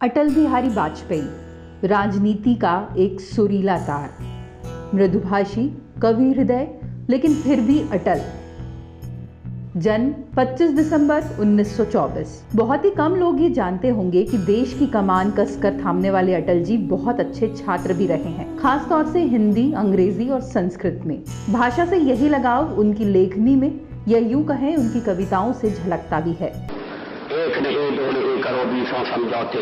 अटल बिहारी वाजपेयी राजनीति का एक सुरीला तार, मृदुभाषी, कवि हृदय, लेकिन फिर भी अटल। जन्म 25 दिसंबर 1924। बहुत ही कम लोग ये जानते होंगे कि देश की कमान कसकर थामने वाले अटल जी बहुत अच्छे छात्र भी रहे हैं, खास तौर से हिंदी, अंग्रेजी और संस्कृत में। भाषा से यही लगाव उनकी लेखनी में, या यूं कहें उनकी कविताओं से झलकता भी है। एक नहीं, दो नहीं करो, 20 समझौते,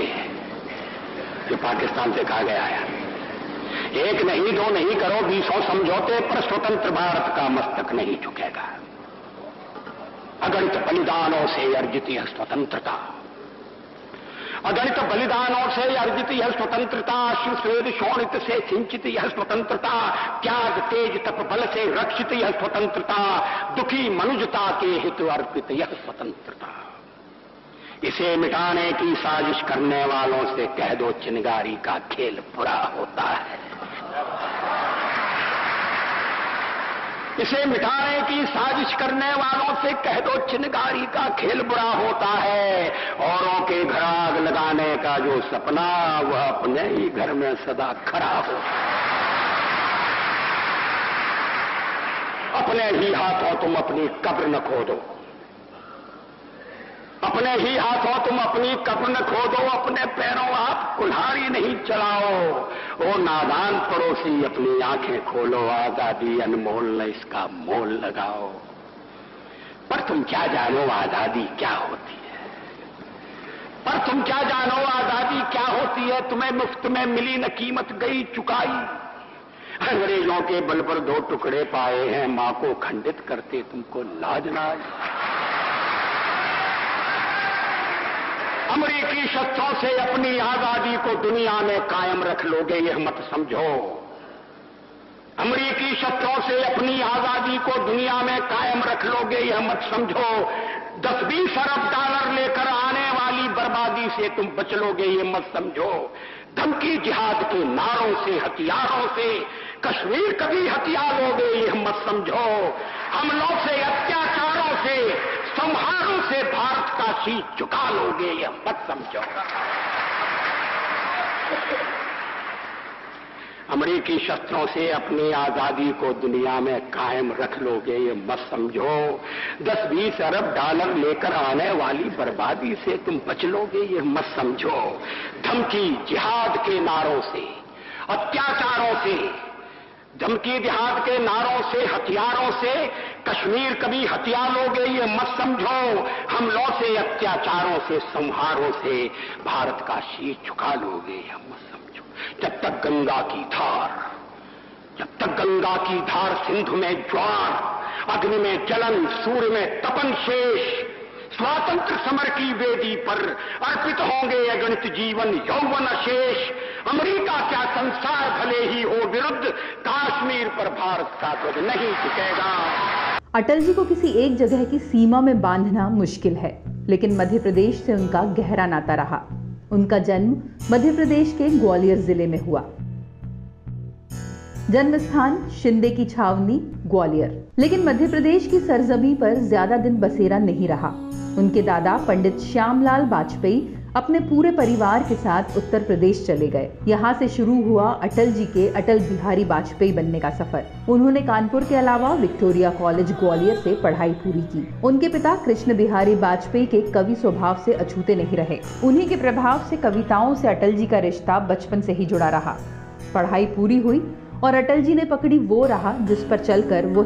ये पाकिस्तान से कहा गया है। एक नहीं, दो नहीं करो, 20 समझौते, पर स्वतंत्र भारत का मस्तक नहीं झुकेगा। अगणित बलिदानों से अर्जित यह स्वतंत्रता, अगणित बलिदानों से अर्जित यह स्वतंत्रता, शिव स्वेद शोणित से सिंचित यह स्वतंत्रता, त्याग तेज तप बल से रक्षित यह स्वतंत्रता, दुखी मनुजता के हित अर्पित यह स्वतंत्रता। इसे मिटाने की साजिश करने वालों से कह दो चिनगारी का खेल बुरा होता है। इसे मिटाने की साजिश करने वालों से कह दो चिनगारी का खेल बुरा होता है। औरों के घर आग लगाने का जो सपना, वह अपने ही घर में सदा खड़ा हो। अपने ही हाथों तुम अपनी कब्र न खोदो, अपने ही हाथों तुम अपनी कब्र न खोदो, अपने पैरों आप कुल्हाड़ी नहीं चलाओ। ओ नादान पड़ोसी, अपनी आंखें खोलो, आजादी अनमोल न इसका मोल लगाओ। पर तुम क्या जानो आजादी क्या होती है, पर तुम क्या जानो आजादी क्या होती है। तुम्हें मुफ्त में मिली न कीमत गई चुकाई। अंग्रेजों के बल पर 2 टुकड़े पाए हैं, मां को खंडित करते तुमको लाज ना आई। अमेरिकी शस्त्रों से अपनी आजादी को दुनिया में कायम रख लोगे, यह मत समझो। अमेरिकी शस्त्रों से अपनी आजादी को दुनिया में कायम रख लोगे, यह मत समझो। 10-20 अरब डॉलर लेकर आने वाली बर्बादी से तुम बच लोगे, यह मत समझो। धमकी जिहाद के नारों से, हथियारों से कश्मीर कभी हथिया लोगे, यह मत समझो। हमलों से, अत्याचारों से, संहारों से भारत का शीश झुका लोगे, यह मत समझो। अमेरिकी शस्त्रों से अपनी आजादी को दुनिया में कायम रख लोगे, ये मत समझो। 10-20 अरब डॉलर लेकर आने वाली बर्बादी से तुम बच लोगे, ये मत समझो। धमकी जिहाद के नारों से, अत्याचारों से, धमकी जिहाद के नारों से, हथियारों से कश्मीर कभी हथिया लोगे, ये मत समझो। हमलों से, अत्याचारों से, संहारों से भारत का शीश झुका लोगे, यह मत समझो। जब तक गंगा की धार, जब तक गंगा की धार, सिंधु में ज्वार, अग्नि में जलन, सूर्य में तपन शेष, स्वातंत्र समर की वेदी पर अर्पित होंगे अगणित जीवन यौवन शेष। अमेरिका क्या, संसार भले ही हो विरुद्ध, कश्मीर पर भारत का ध्वज नहीं झुकेगा। अटल जी को किसी एक जगह की सीमा में बांधना मुश्किल है, लेकिन मध्य प्रदेश से उनका गहरा नाता रहा। उनका जन्म मध्य प्रदेश के ग्वालियर जिले में हुआ। जन्म स्थान शिंदे की छावनी, ग्वालियर। लेकिन मध्य प्रदेश की सरजमी पर ज्यादा दिन बसेरा नहीं रहा। उनके दादा पंडित श्यामलाल वाजपेयी अपने पूरे परिवार के साथ उत्तर प्रदेश चले गए। यहाँ से शुरू हुआ अटल जी के अटल बिहारी वाजपेयी बनने का सफर। उन्होंने कानपुर के अलावा विक्टोरिया कॉलेज ग्वालियर से पढ़ाई पूरी की। उनके पिता कृष्ण बिहारी वाजपेयी के कवि स्वभाव से अछूते नहीं रहे। उन्हीं के प्रभाव से कविताओं से अटल जी का रिश्ता बचपन से ही जुड़ा रहा। पढ़ाई पूरी हुई और अटल जी ने पकड़ी वो राह जिस पर चलकर वो